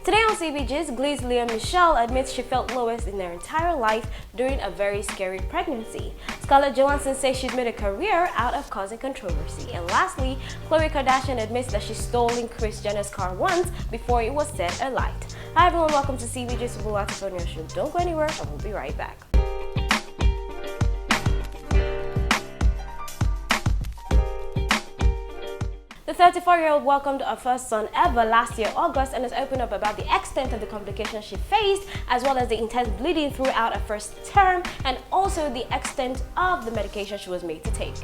Today on CBG's, Glee's Lea Michele admits she felt lowest in her entire life during a very scary pregnancy. Scarlett Johansson says she's made a career out of causing controversy. And lastly, Khloe Kardashian admits that she stole Kris Jenner's car once before it was set alight. Hi everyone, welcome to CBG's Super Antonio Show. Don't go anywhere, and we'll be right back. The 34-year-old welcomed her first son ever last year, August, and has opened up about the extent of the complications she faced, as well as the intense bleeding throughout her first term, and also the extent of the medication she was made to take.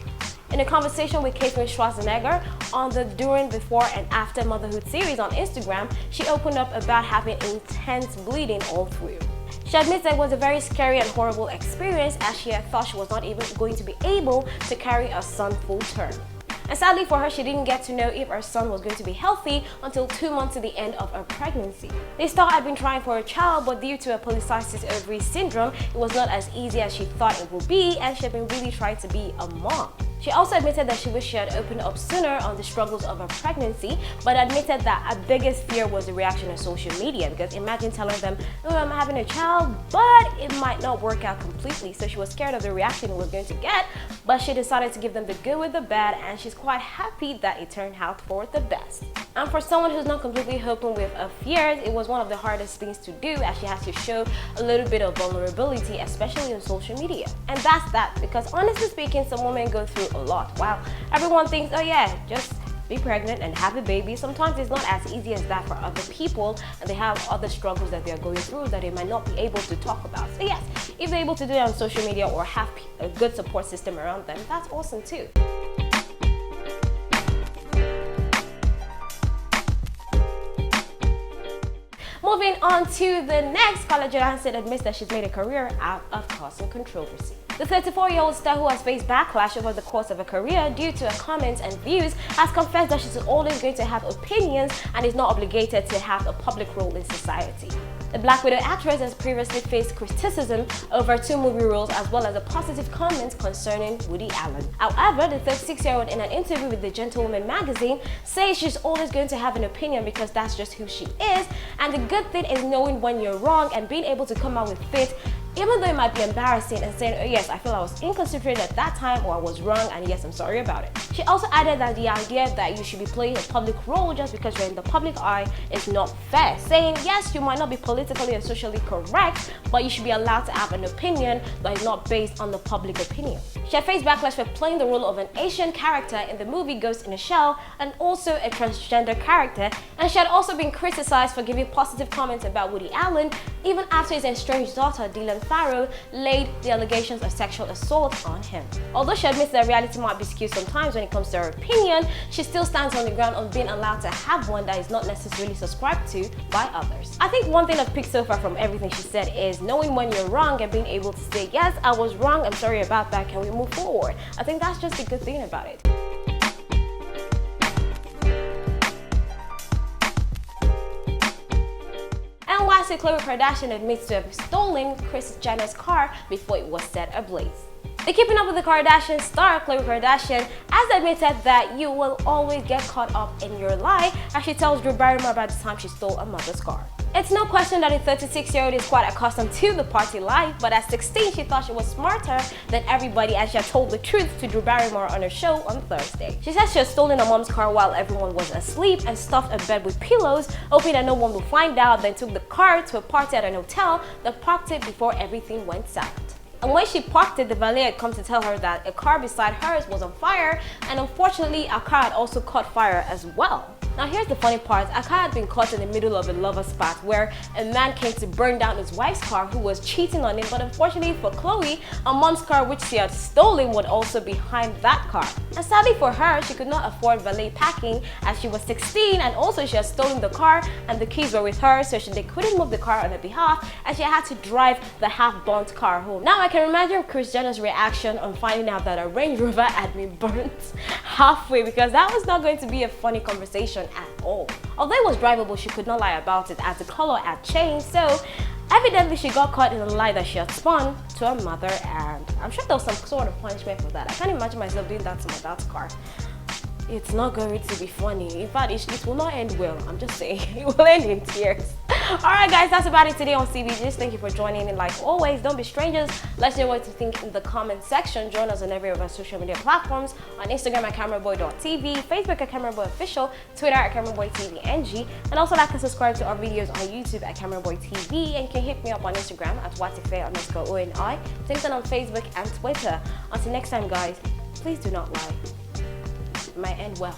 In a conversation with Kris Jenner on the During, Before, and After Motherhood series on Instagram, she opened up about having intense bleeding all through. She admits that it was a very scary and horrible experience, as she had thought she was not even going to be able to carry her son full term. And sadly for her, she didn't get to know if her son was going to be healthy until 2 months to the end of her pregnancy. They thought had been trying for a child, but due to a polycystic ovary syndrome, it was not as easy as she thought it would be, and she had been really trying to be a mom. She also admitted that she wished she had opened up sooner on the struggles of her pregnancy, but admitted that her biggest fear was the reaction on social media, because imagine telling them, oh, I'm having a child, but it might not work out completely. So she was scared of the reaction it was going to get, but she decided to give them the good with the bad, and she's quite happy that it turned out for the best. And for someone who's not completely open with her fears, it was one of the hardest things to do, as she has to show a little bit of vulnerability, especially on social media. And that's that, because honestly speaking, some women go through a lot. While everyone thinks, oh yeah, just be pregnant and have a baby, sometimes it's not as easy as that for other people, and they have other struggles that they are going through that they might not be able to talk about. So yes, if they're able to do it on social media or have a good support system around them, that's awesome too. Moving on to the next, Scarlett Johansson admits that she's made a career out of causing controversy. The 34-year-old star, who has faced backlash over the course of her career due to her comments and views, has confessed that she's always going to have opinions and is not obligated to have a public role in society. The Black Widow actress has previously faced criticism over 2 movie roles, as well as a positive comment concerning Woody Allen. However, the 36-year-old, in an interview with the Gentlewoman magazine, says she's always going to have an opinion because that's just who she is, and the good thing is knowing when you're wrong and being able to come out with it, even though it might be embarrassing, and saying, oh yes, I feel I was inconsiderate at that time, or I was wrong, and yes, I'm sorry about it. She also added that the idea that you should be playing a public role just because you're in the public eye is not fair, saying yes, you might not be politically or socially correct, but you should be allowed to have an opinion that is not based on the public opinion. She had faced backlash for playing the role of an Asian character in the movie Ghost in a Shell, and also a transgender character, and she had also been criticized for giving positive comments about Woody Allen, even after his estranged daughter, Dylan Farrow, laid the allegations of sexual assault on him. Although she admits that reality might be skewed sometimes when it comes to her opinion, she still stands on the ground of being allowed to have one that is not necessarily subscribed to by others. I think one thing I've picked so far from everything she said is knowing when you're wrong and being able to say, yes, I was wrong, I'm sorry about that, can we move forward? I think that's just a good thing about it. And lastly, Khloe Kardashian admits to have stolen Kris Jenner's car before it was set ablaze. The Keeping Up with the Kardashians star, Khloe Kardashian, has admitted that you will always get caught up in your lie, as she tells Drew Barrymore about the time she stole her mother's car. It's no question that the 36-year-old is quite accustomed to the party life, but at 16 she thought she was smarter than everybody, and she had told the truth to Drew Barrymore on her show on Thursday. She says she had stolen her mom's car while everyone was asleep and stuffed her bed with pillows, hoping that no one would find out, then took the car to a party at an hotel that parked it before everything went south. And when she parked it, the valet had come to tell her that a car beside hers was on fire, and unfortunately her car had also caught fire as well. Now here's the funny part, her car had been caught in the middle of a lover spat where a man came to burn down his wife's car who was cheating on him, but unfortunately for Khloe, her mom's car, which she had stolen, was also behind that car. And sadly for her, she could not afford valet parking as she was 16, and also she had stolen the car and the keys were with her, so they couldn't move the car on her behalf, and she had to drive the half-burnt car home. Now I can imagine Kris Jenner's reaction on finding out that her Range Rover had been burnt halfway, because that was not going to be a funny conversation at all. Although it was drivable, she could not lie about it as the color had changed, so evidently she got caught in a lie that she had spun to her mother, and I'm sure there was some sort of punishment for that. I can't imagine myself doing that to my dad's car. it's not going to be funny. In fact, it will not end well. I'm just saying, it will end in tears. Alright guys, that's about it today on CBGs. Thank you for joining in. Like always, don't be strangers. Let's know what you think in the comment section. Join us on every of our social media platforms. On Instagram at cameraboy.tv, Facebook at cameraboyofficial, Twitter at cameraboytvng, and also like and subscribe to our videos on YouTube at cameraboytv, and you can hit me up on Instagram at watife_ONI, same on Facebook and Twitter. Until next time guys, please do not lie. It might end well.